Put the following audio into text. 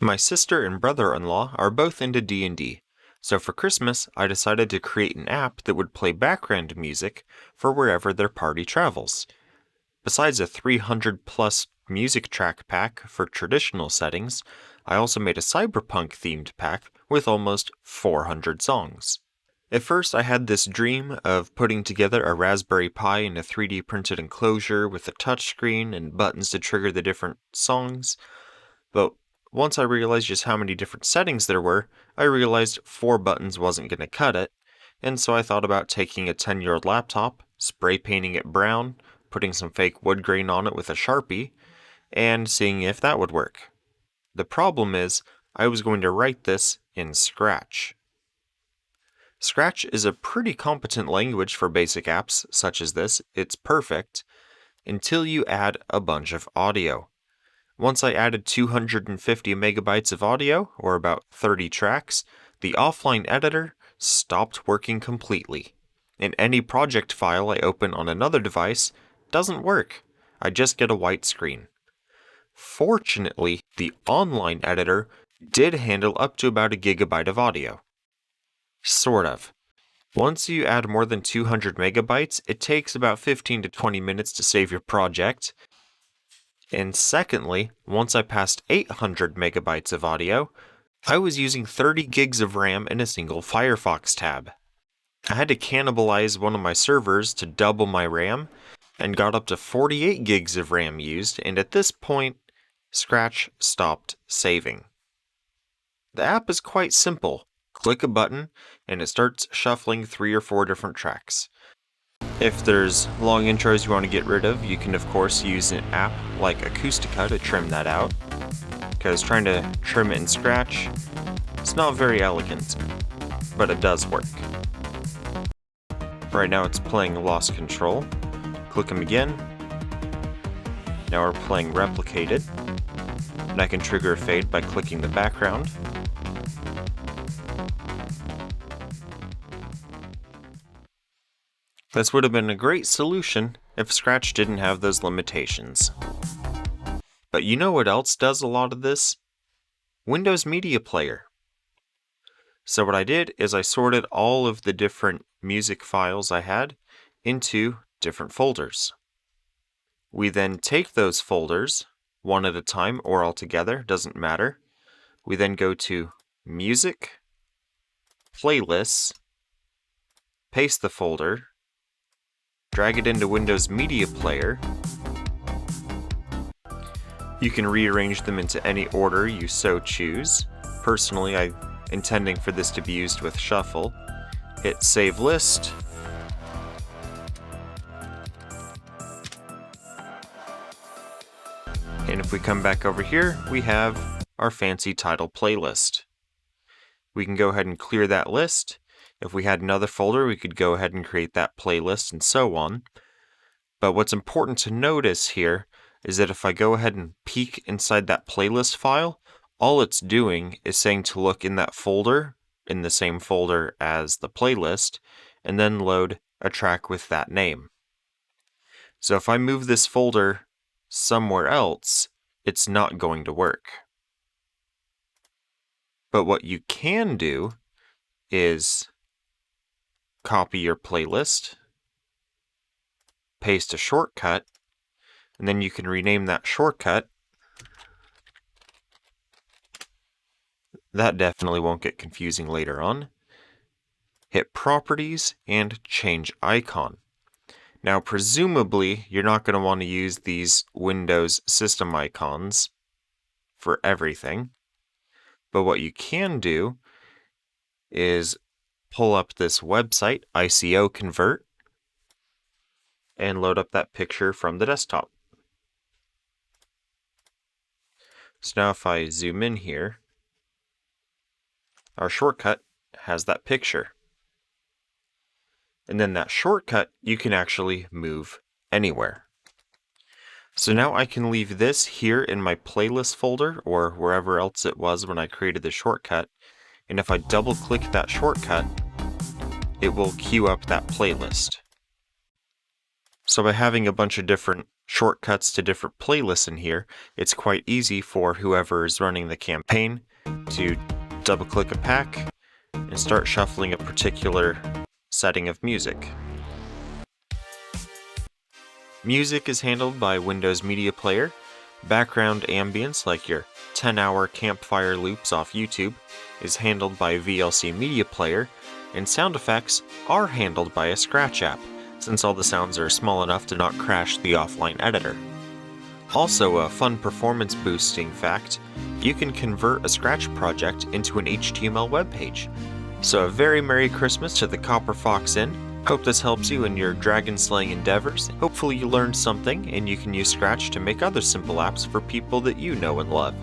My sister and brother-in-law are both into D&D, so for Christmas I decided to create an app that would play background music for wherever their party travels. Besides a 300 plus music track pack for traditional settings, I also made a cyberpunk themed pack with almost 400 songs. At first I had this dream of putting together a Raspberry Pi in a 3D printed enclosure with a touchscreen and buttons to trigger the different songs, but once I realized just how many different settings there were, I realized 4 buttons wasn't going to cut it, and so I thought about taking a 10-year-old laptop, spray painting it brown, putting some fake wood grain on it with a Sharpie, and seeing if that would work. The problem is, I was going to write this in Scratch. Scratch is a pretty competent language for basic apps such as this. It's perfect, until you add a bunch of audio. Once I added 250 megabytes of audio, or about 30 tracks, the offline editor stopped working completely. And any project file I open on another device doesn't work. I just get a white screen. Fortunately, the online editor did handle up to about a gigabyte of audio. Sort of. Once you add more than 200 megabytes, it takes about 15 to 20 minutes to save your project. And secondly, once I passed 800 megabytes of audio, I was using 30 gigs of RAM in a single Firefox tab. I had to cannibalize one of my servers to double my RAM, and got up to 48 gigs of RAM used, and at this point, Scratch stopped saving. The app is quite simple. Click a button, and it starts shuffling 3 or 4 different tracks. If there's long intros you want to get rid of, you can of course use an app like Acoustica to trim that out, because trying to trim it in Scratch, it's not very elegant, but it does work. Right now it's playing Lost Control. Click them again. Now we're playing Replicated, and I can trigger a fade by clicking the background. This would have been a great solution if Scratch didn't have those limitations. But you know what else does a lot of this? Windows Media Player. So what I did is I sorted all of the different music files I had into different folders. We then take those folders, one at a time or all together, doesn't matter. We then go to Music, Playlists, paste the folder, drag it into Windows Media Player. You can rearrange them into any order you so choose. Personally, I'm intending for this to be used with Shuffle. Hit Save List. And if we come back over here, we have our fancy title playlist. We can go ahead and clear that list. If we had another folder, we could go ahead and create that playlist and so on. But what's important to notice here is that if I go ahead and peek inside that playlist file, all it's doing is saying to look in that folder, in the same folder as the playlist, and then load a track with that name. So if I move this folder somewhere else, it's not going to work. But what you can do is copy your playlist, paste a shortcut, and then you can rename that shortcut. That definitely won't get confusing later on. Hit Properties and change icon. Now presumably you're not going to want to use these Windows system icons for everything, but what you can do is pull up this website, ICO Convert, and load up that picture from the desktop. So now if I zoom in here, our shortcut has that picture. And then that shortcut you can actually move anywhere. So now I can leave this here in my playlist folder or wherever else it was when I created the shortcut. And if I double click that shortcut, it will queue up that playlist. So by having a bunch of different shortcuts to different playlists in here, it's quite easy for whoever is running the campaign to double-click a pack and start shuffling a particular setting of music. Music is handled by Windows Media Player. Background ambience, like your 10-hour campfire loops off YouTube, is handled by VLC Media Player, and sound effects are handled by a Scratch app, since all the sounds are small enough to not crash the offline editor. Also, a fun performance boosting fact, you can convert a Scratch project into an HTML web page. So a very Merry Christmas to the Copper Fox Inn. Hope this helps you in your dragon slaying endeavors. Hopefully you learned something and you can use Scratch to make other simple apps for people that you know and love.